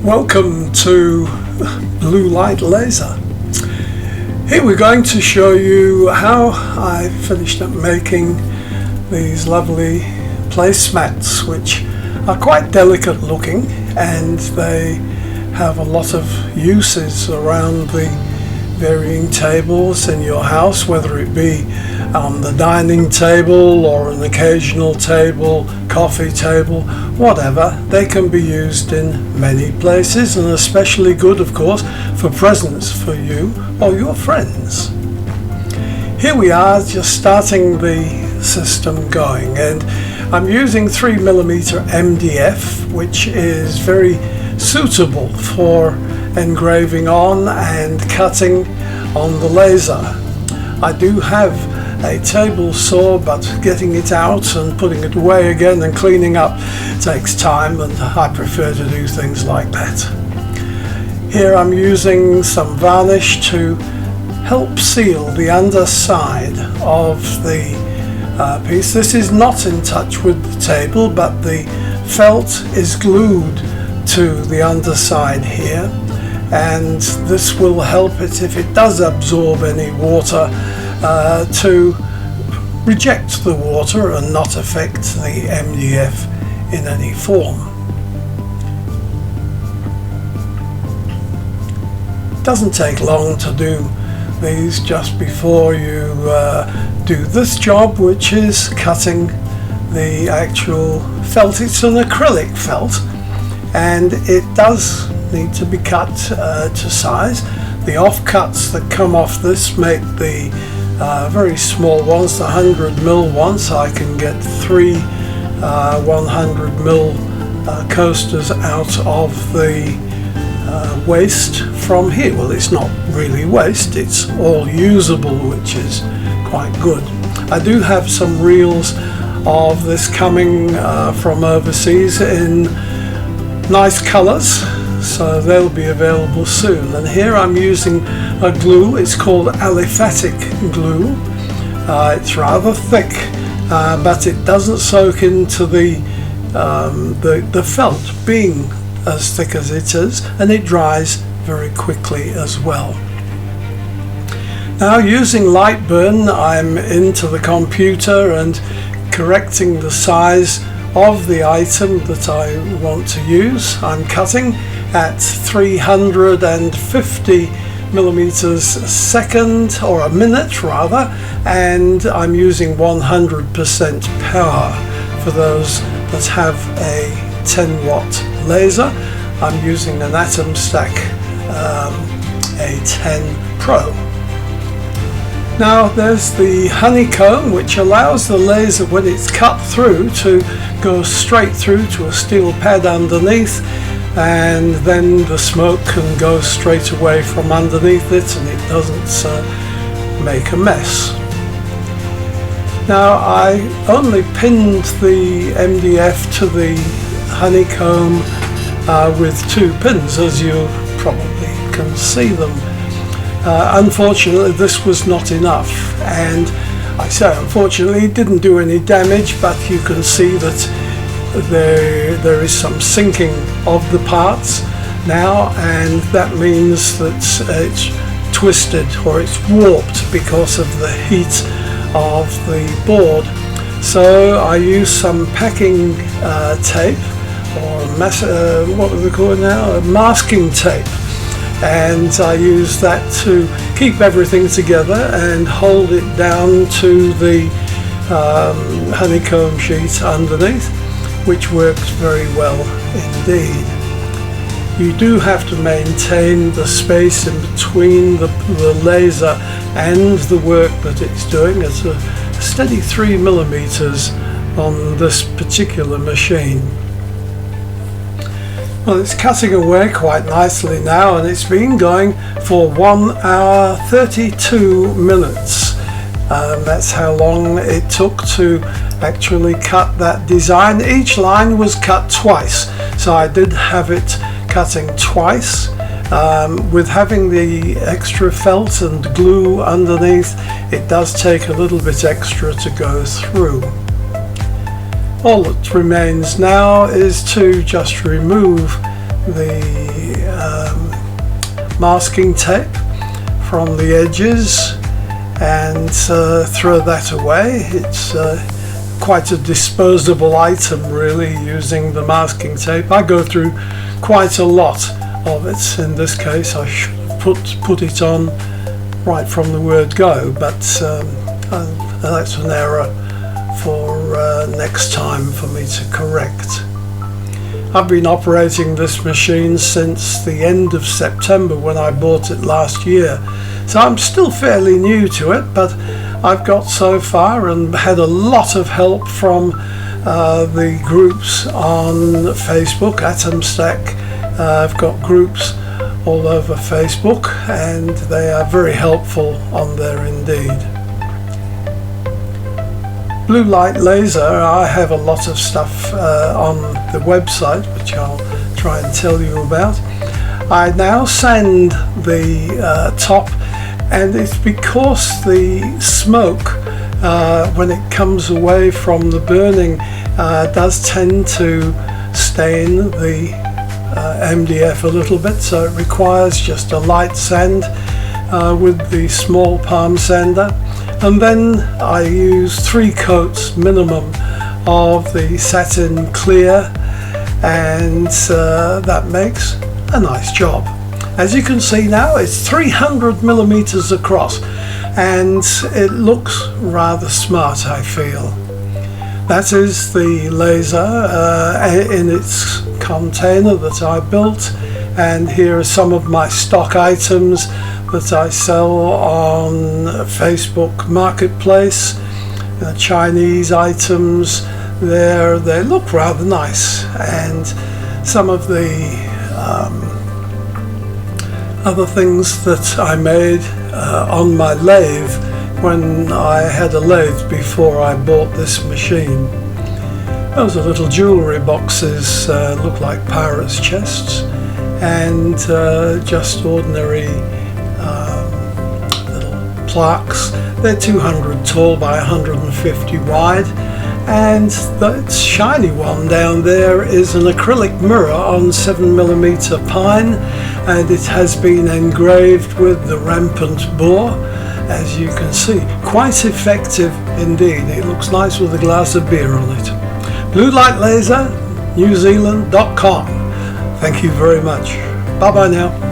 Welcome to Blue Light Laser. Here we're going to show you how I finished up making these lovely placemats, which are quite delicate looking and they have a lot of uses around the varying tables in your house, whether it be on the dining table or an occasional table, coffee table, whatever. They can be used in many places, and especially good, of course, for presents for you or your friends. Here we are, just starting the system going, and I'm using 3mm MDF, which is very suitable for engraving on and cutting on the laser. I do have a table saw, but getting it out and putting it away again and cleaning up takes time, and I prefer to do things like that. Here I'm using some varnish to help seal the underside of the piece. This is not in touch with the table, but the felt is glued to the underside here, and this will help it, if it does absorb any water, to reject the water and not affect the MDF in any form. It doesn't take long to do these just before you do this job, which is cutting the actual felt. It's an acrylic felt, and it does need to be cut to size. The offcuts that come off this make the very small ones, the 100mm ones. I can get 3 100mm coasters out of the waste from here. Well, it's not really waste, it's all usable, which is quite good. I do have some reels of this coming from overseas in nice colors, so they'll be available soon. And here I'm using a glue. It's called aliphatic glue. It's rather thick, but it doesn't soak into the felt, being as thick as it is, and it dries very quickly as well. Now, using Lightburn, I'm into the computer and correcting the size of the item that I want to use. I'm cutting at 350mm a second, or a minute rather, and I'm using 100% power for those that have a 10-watt laser. I'm using an Atom Stack A10 Pro. Now there's the honeycomb, which allows the laser, when it's cut through, to go straight through to a steel pad underneath, and then the smoke can go straight away from underneath it and it doesn't make a mess. Now I only pinned the MDF to the honeycomb with 2 pins, as you probably can see them. Unfortunately, this was not enough, and I say unfortunately, it didn't do any damage, but you can see that there is some sinking of the parts now, and that means that it's twisted or it's warped because of the heat of the board. So I use some packing tape, or what do we call it now? Masking tape. And I use that to keep everything together and hold it down to the honeycomb sheet underneath, which works very well indeed. You do have to maintain the space in between the laser and the work that it's doing. It's a steady 3mm on this particular machine. Well, it's cutting away quite nicely now, and it's been going for 1 hour 32 minutes. That's how long it took to actually cut that design. Each line was cut twice, so I did have it cutting twice. With having the extra felt and glue underneath, it does take a little bit extra to go through. All that remains now is to just remove the masking tape from the edges and throw that away. It's quite a disposable item, really, using the masking tape. I go through quite a lot of it. In this case, I should put it on right from the word go, but that's an error for next time for me to correct. I've been operating this machine since the end of September when I bought it last year, so I'm still fairly new to it, but I've got so far and had a lot of help from the groups on Facebook, Atom Stack. I've got groups all over Facebook and they are very helpful on there indeed. Blue light laser, I have a lot of stuff on the website which I'll try and tell you about. I now sand the top, and it's because the smoke when it comes away from the burning does tend to stain the MDF a little bit, so it requires just a light sand with the small palm sander, and then I use 3 coats minimum of the satin clear, and that makes a nice job. As you can see now, it's 300 millimeters across and it looks rather smart, I feel. That is the laser in its container that I built, and here are some of my stock items that I sell on Facebook Marketplace. Chinese items there, they look rather nice, and some of the other things that I made on my lathe when I had a lathe before I bought this machine. Those are little jewellery boxes, look like pirates' chests, and just ordinary little plaques. They're 200 tall by 150 wide, and that shiny one down there is an acrylic mirror on 7mm pine, and it has been engraved with the rampant boar, as you can see. Quite effective indeed. It looks nice with a glass of beer on it. Blue Light Laser, NewZealand.com. Thank you very much. Bye bye now.